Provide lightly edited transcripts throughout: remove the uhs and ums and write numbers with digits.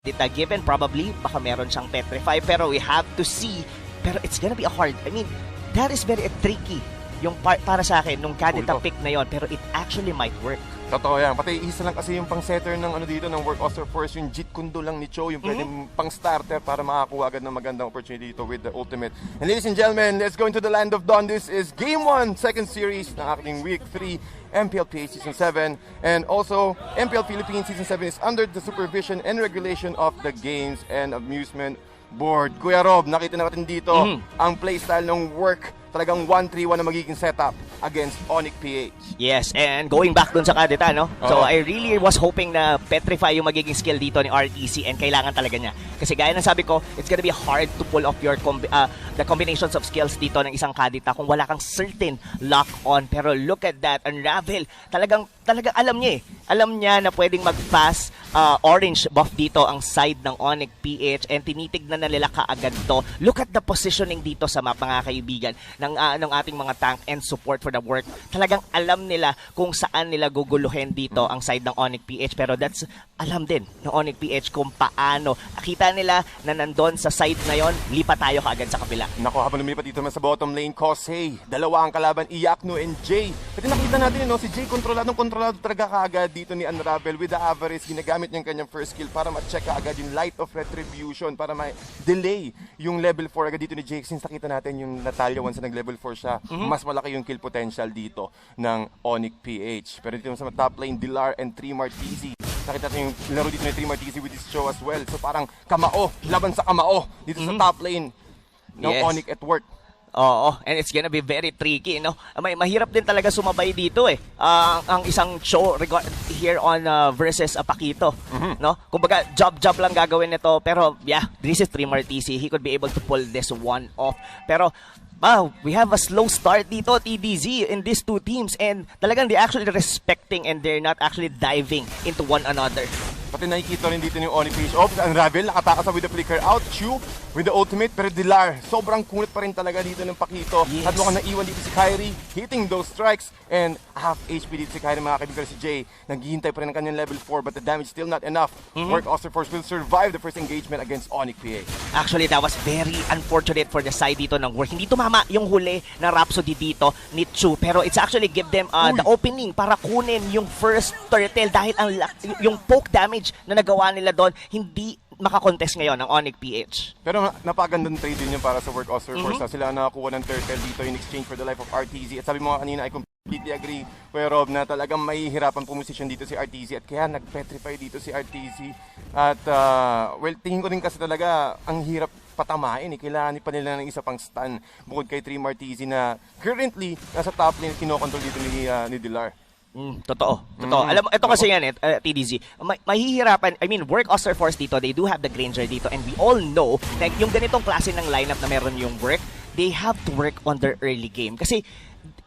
given probably baka meron siyang petrify, pero we have to see. Pero it's gonna be a hard, I mean, that is very tricky yung para sa akin nung Kadita pick na yon, pero it actually might work. Totoo yan. Pati isa lang kasi yung pang-setter ng dito ng Work Oster Force, yung Jeet Kundo lang ni Chuuu, yung pwedeng pang-starter para makakuha agad ng magandang opportunity dito with the ultimate. And ladies and gentlemen, let's go into the land of dawn. This is Game 1, second series ng ating Week 3 MPL PH Season 7. And also, MPL Philippines Season 7 is under the supervision and regulation of the Games and Amusement Board. Kuya Rob, nakita natin dito ang playstyle ng Work. Talagang 1-3-1 na magiging setup against Onic PH. Yes, and going back dun sa Kadita, no? So I really was hoping na petrify yung magiging skill dito ni RTC, and kailangan talaga niya. Kasi gaya ng sabi ko, it's gonna be hard to pull off your the combinations of skills dito ng isang Kadita kung wala kang certain lock on. Pero look at that, Unravel. Talagang alam niya eh. Alam niya na pwedeng mag-pass orange buff dito ang side ng Onic PH, and tinitignan na nila kaagad to. Look at the positioning dito sa map, mga kaibigan, ng ating mga tank and support for the Work. Talagang alam nila kung saan nila guguluhin dito ang side ng Onic PH, pero that's alam din ng Onic PH kung paano. Nakita nila na nandun sa side na yon, lipat tayo kaagad sa kabila. Nako, habang lumipat dito naman sa bottom lane, Kosei, dalawa ang kalaban, Iyakno and Jay. Pati nakita natin yun, no? Si Jay kontrolado talaga kaagad dito ni Unravel with the Avarice. Ginagamit niya yung kanyang first skill para ma-check kaagad yung Light of Retribution, para ma-delay yung level 4 agad dito ni Jay. Since nakita natin yung Natalia once na nag-level 4 siya, mas malaki yung kill potential dito ng Onic PH. Pero dito sa top lane, Dilar and 3 Martizi. Nakita natin yung laro dito ni 3 Martizi with this show as well. So parang kamao, laban sa kamao dito sa top lane ng Onic at Work. Oo, and it's gonna be very tricky, no? Mahirap din talaga sumabay dito eh. Ang isang show here on versus Pakito, no? Kumbaga job lang gagawin nito, pero yeah, this is 3 Martizi. He could be able to pull this one off. Pero we have a slow start dito, TDZ, in these two teams, and talagang they're actually respecting and they're not actually diving into one another. Pati nakikita rin dito yung Onic PH. Unravel, nakatakas with the flicker out. Chuuu with the ultimate, pero Dilar, sobrang kunit pa rin talaga dito ng Pakito. At mukhang naiwan dito si Kyrie, hitting those strikes, and half HP dito si Kyrie, mga kaibigan. Si Jay, naghihintay pa rin ng kanyang level 4, but the damage still not enough. Work Oster Force will survive the first engagement against Onic PH. Actually, that was very unfortunate for the side dito ng Work. Hindi tumama yung huli na Rhapsody dito ni Chuuu, pero it's actually give them the opening para kunin yung first turtle, dahil yung poke damage na nagawa nila doon, hindi makakontest ngayon ng Onic PH. Pero napagandang trade din yun para sa Work Oster Force na sila nakakuha ng turtle dito in exchange for the life of RTZ. At sabi mo nga kanina, I completely agree, Kuya Rob, na talagang may hirapan pumusisyon dito si RTZ, at kaya nag-petrify dito si RTZ. At well, tingin ko din kasi talaga ang hirap patamain eh. Kailangan pa nila ng isa pang stun bukod kay 3 Martizi na currently nasa top lane, kinokontrol dito ni Dilar. Totoo. Alam mo, ito kasi yan TDZ. Mahihirapan, I mean, Work Oster Force dito, they do have the Granger dito, and we all know na yung ganitong klase ng lineup na meron yung Work, they have to work on their early game. Kasi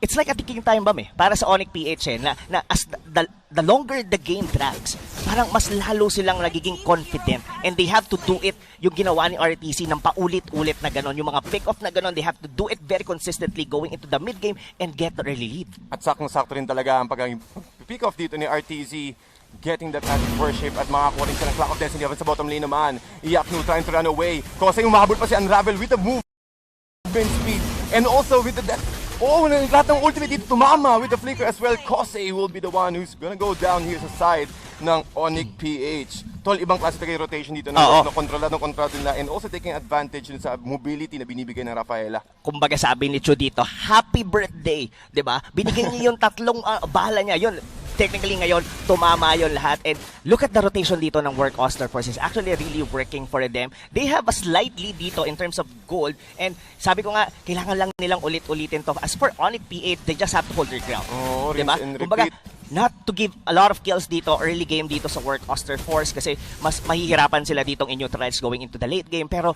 it's like a ticking time bomb eh, para sa Onic PH na as the longer the game drags, parang mas lalo silang nagiging confident, and they have to do it, yung ginawa ni RTC ng paulit-ulit na ganon, yung mga pick-off na ganon, they have to do it very consistently going into the mid-game and get the early lead. At saktong-sakto rin talaga ang pag-pick-off dito ni RTZ, getting that magic worship at makakuha rin siya ng Clock of Destiny sa bottom lane naman. Iyakno trying to run away. Kasi umahabol pa si Unravel with the movement speed and also with the death. Lahat ng ultimate dito tumama with the flicker as well. Kosei will be the one who's gonna go down here sa side ng Onic PH. Tol, ibang klase talaga rotation dito na kontrolado nila, and also taking advantage sa mobility na binibigay ng Rafaela. Kumbaga sabi ni Chuuu dito, happy birthday, 'di ba? Binigyan niya yung tatlong bala niya. Yun, technically ngayon, tumama yon lahat. And look at the rotation dito ng Work Oster Force. It's actually really working for them. They have a slight lead dito in terms of gold. And sabi ko nga, kailangan lang nilang ulit-ulitin to. As for Onic PH, they just have to hold their ground. Diba? Kumbaga, not to give a lot of kills dito, early game dito sa Work Oster Force, kasi mas mahihirapan sila ditong in-neutralize going into the late game. Pero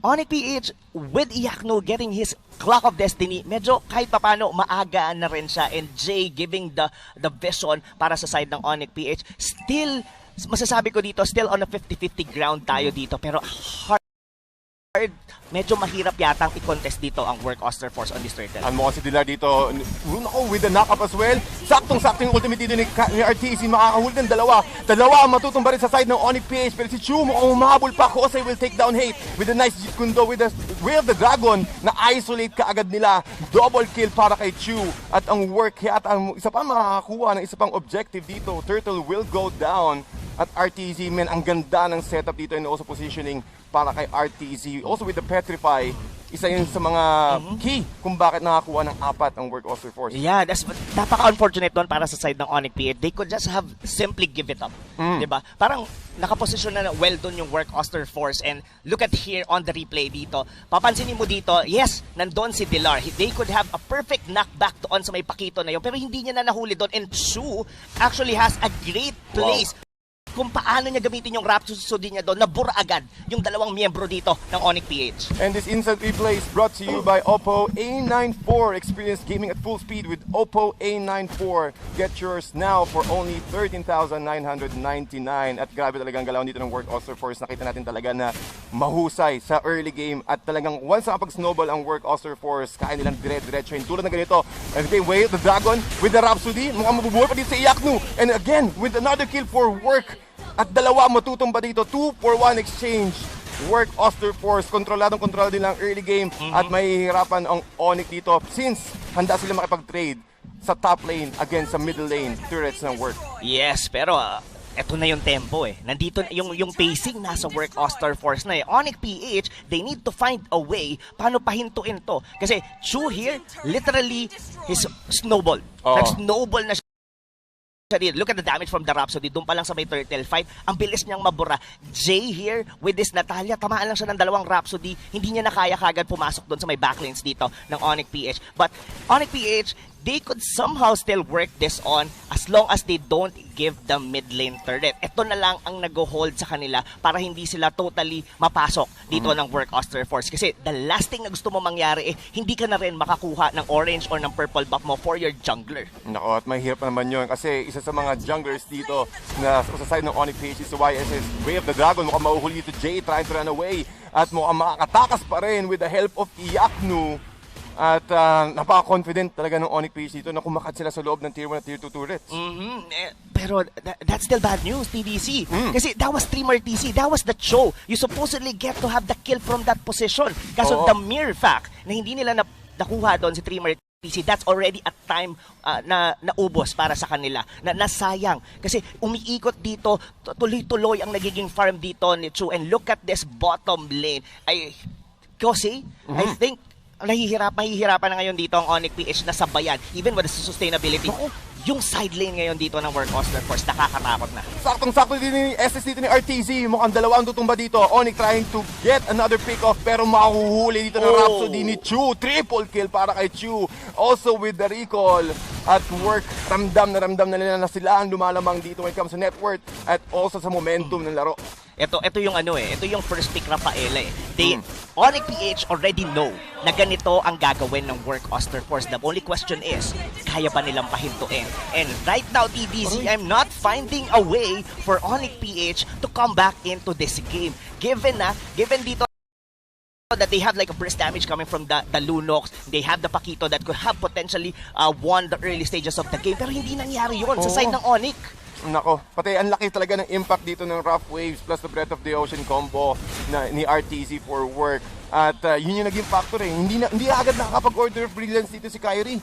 Onic PH, with Iyakno getting his Clock of Destiny, medyo kahit papano maaga na rin siya, and Jay giving the vision para sa side ng Onic PH. Still, masasabi ko dito, still on a 50-50 ground tayo dito, pero hard medyo mahirap yatang i-contest dito ang Work Oster Force on this turtle. Ang mo si Dilar dito, with the knock-up as well. Saktong-sakto yung ultimate dito ni RTC, makakahuli ng dalawa. Dalawa ang matutumba rin sa side ng Onic PH, pero si Chuuu mukhang humahabol pa. Kosei will take down Hate with a nice Jeet Kundo with the Way of the Dragon na isolate kaagad nila. Double kill para kay Chuuu. At ang work yata, isa pa makakakuha ng isa pang objective dito. Turtle will go down. At RTZ, man, ang ganda ng setup dito and also positioning para kay RTZ. Also with the Petrify, isa yun sa mga key kung bakit nakakuha ng 4 ang Work Oster Force. Yeah, napaka-unfortunate doon para sa side ng Onic PH. They could just have simply give it up. Diba? Parang nakaposisyon na well doon yung Work Oster Force, and look at here on the replay dito. Papansinin mo dito, yes, nandun si Dilar. They could have a perfect knockback doon sa may pakito na yun, pero hindi niya na nahuli doon, and Chuuu actually has a great place. Wow. Kung paano niya gamitin yung Rhapsody niya doon, nabura agad yung dalawang miyembro dito ng Onic PH. And this instant replay is brought to you by Oppo A94. Experience gaming at full speed with Oppo A94. Get yours now for only 13,999. At grabe talagang galaw dito ng Work Oster Force. Nakita natin talaga na mahusay sa early game. At talagang once nakapag-snowball ang Work Oster Force, kaya nilang dire-diretso yun. Tulad na ganito. And they wave the Dragon with the Rhapsody. Mukhang mabubuhay pa dito si Iaknu. And again, with another kill for Work. At dalawa matutumba dito, 2-for-1 exchange. Work Oster Force, kontrolado nilang early game at mahihirapan ang Onic dito since handa sila makipag-trade sa top lane against sa middle lane turrets ng Work. Yes, pero eto na yung tempo eh. Nandito yung pacing nasa Work Oster Force na eh. Onic PH, they need to find a way paano pahintuin to. Kasi Chuuu here, literally, his snowball. Nag-snowball na siya. Look at the damage from the Rhapsody. Doon pa lang sa may turtle fight, ang bilis niyang mabura. Jay here with this Natalia, tamaan lang siya ng dalawang Rhapsody. Hindi niya na kaya kagad pumasok doon sa may backlanes dito ng Onic PH. But Onic PH, they could somehow still work this on as long as they don't give the mid lane turret. Ito na lang ang nag-hold sa kanila para hindi sila totally mapasok dito ng Work Oster Force. Kasi the last thing na gusto mo mangyari hindi ka na rin makakuha ng orange or ng purple buff mo for your jungler. Nako, at mahirap naman yun kasi isa sa mga junglers dito na sa side ng Onic PH is YSS Way of the Dragon. Mukhang mahuhuli dito Jay trying to run away at mukhang makakatakas pa rin with the help of Iaknu. At napaka-confident talaga ng Onic PH dito na kumakat sila sa loob ng Tier 1 at Tier 2 turrets. Pero that's still bad news, TDC. Kasi that was streamer TC. That was the show. You supposedly get to have the kill from that position. Kaso the mere fact na hindi nila nakuha doon si streamer TC, that's already a time na naubos para sa kanila. Nasayang. Kasi umiikot dito, tuloy-tuloy ang nagiging farm dito ni Chuuu. And look at this bottom lane. I think mahihirapan na ngayon dito ang Onic PH na sabayan, even with the sustainability. Yung side lane ngayon dito ng Work Oster Force, nakakatakot na. Saktong-sakto din ni SS dito ni RTZ. Mukhang dalawang tutumba dito. Onic trying to get another pick-off pero mahuhuli dito ng Rhapsody ni Chuuu. Triple kill para kay Chuuu. Also with the recall at Work, ramdam na nila na sila ang lumalamang dito when it comes to net worth at also sa momentum ng laro. Ito yung ito yung first pick Rafaela eh. Onic PH already know na ganito ang gagawin ng Work Oster Force. The only question is, kaya ba nilang pahintuin? And right now, TDC, I'm not finding a way for Onic PH to come back into this game. Given dito that they have like a burst damage coming from the Lunox, they have the Pakito that could have potentially won the early stages of the game. Pero hindi nangyari yun sa side ng Onic. Nako, pati ang laki talaga ng impact dito ng Rough Waves plus the Breath of the Ocean combo ni RTZ for Work. At yun yung naging factor eh. Hindi agad nakakapag-order of brilliance dito si Kyrie.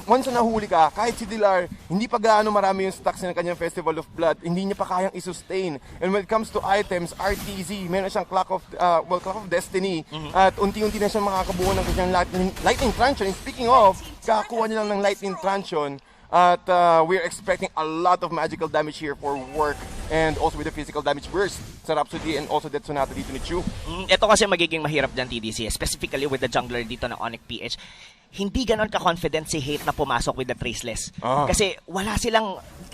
Once na nahuli ka, kahit si Dilar, hindi pa gaano marami yung stocks ng kanyang Festival of Blood, hindi niya pa kayang i-sustain. And when it comes to items, RTZ, meron siyang Clock of Destiny. At unti-unti na siyang makakabuo ng kanyang Lightning Truncheon. And speaking of, kakakuha niya lang ng Lightning Truncheon. At we're expecting a lot of magical damage here for Work and also with the physical damage burst sa Rhapsody and also Death Sonata dito ni Chuuu. Ito kasi magiging mahirap dyan, TDC, specifically with the jungler dito ng Onic PH. Hindi ganon ka-confident si Hate na pumasok with the Traceless. Kasi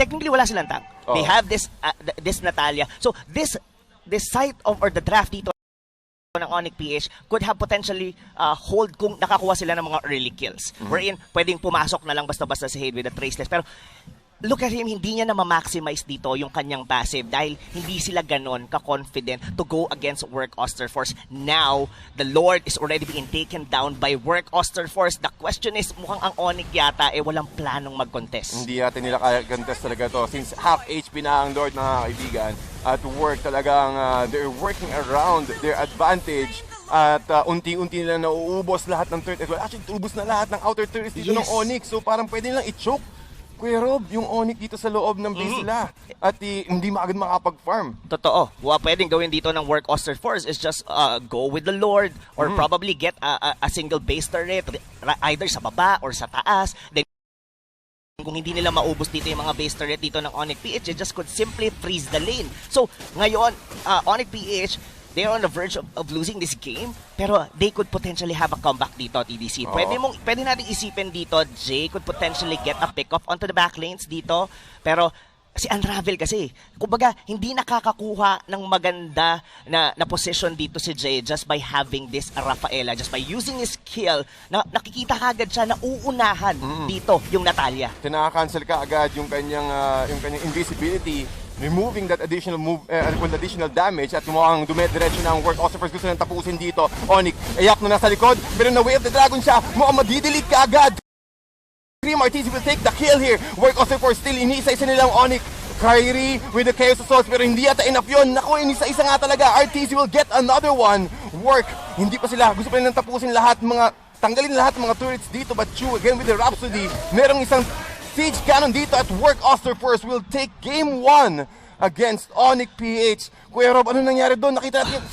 technically wala silang tank. They have this Natalia. So this site or the draft dito ng Onic PH could have potentially hold kung nakakuha sila ng mga early kills. Wherein, pwedeng pumasok na lang basta-basta si Hade with the Traceless. Pero look at him, hindi niya na ma-maximize dito yung kanyang passive dahil hindi sila ganon ka-confident to go against Work Osterforce. Now, the Lord is already being taken down by Work Osterforce. The question is, mukhang ang Onic yata walang planong mag-contest. Hindi yata nila kaya-contest talaga to. Since half HP na ang Lord, mga kaibigan, at Work talagang they're working around their advantage. At unti-unti nila nauubos lahat ng turret as well. Actually, ubos na lahat ng outer turrets dito ng Onic. So parang pwede nilang i-choke, Kuya Rob, yung Onic dito sa loob ng base nila. At hindi maagad makapag-farm. Totoo. Pwedeng gawin dito ng Work Osterforce is just go with the Lord or probably get a single base turret either sa baba or sa taas. Then kung hindi nila maubos dito yung mga base turret dito ng Onic PH, they just could simply freeze the lane. So ngayon, Onic PH, they're on the verge of losing this game, pero they could potentially have a comeback dito, TDC. Pwede natin isipin dito, Jay could potentially get a pick-off onto the back lanes dito, pero si Unravel kasi, kumbaga, hindi nakakakuha ng maganda na position dito si Jay just by having this Rafaela, just by using his skill, nakikita kagad siya na uunahan dito yung Natalia. Tinaka-cancel ka agad yung kanyang invisibility, removing that additional additional damage at mukhang dumediretso na ang Work Osterforce. Gusto nang tapusin dito. Onic, ayak na nasa likod, pero na-wave the dragon siya. Mukhang madidelete ka agad. RTC will take the kill here. Work Osterforce still inisa-isa nilang Onic. Kyrie with the Chaos Assault, pero hindi yata enough yun. Naku, inisa-isa nga talaga. RTC will get another one. Work, hindi pa sila. Gusto pa nilang tapusin lahat, tanggalin lahat ng mga turrets dito. But Chuuu again with the Rhapsody. Merong isang siege cannon dito at Work Osterforce will take game 1 against Onic PH. Kuya Rob, ano nangyari doon? Nakita natin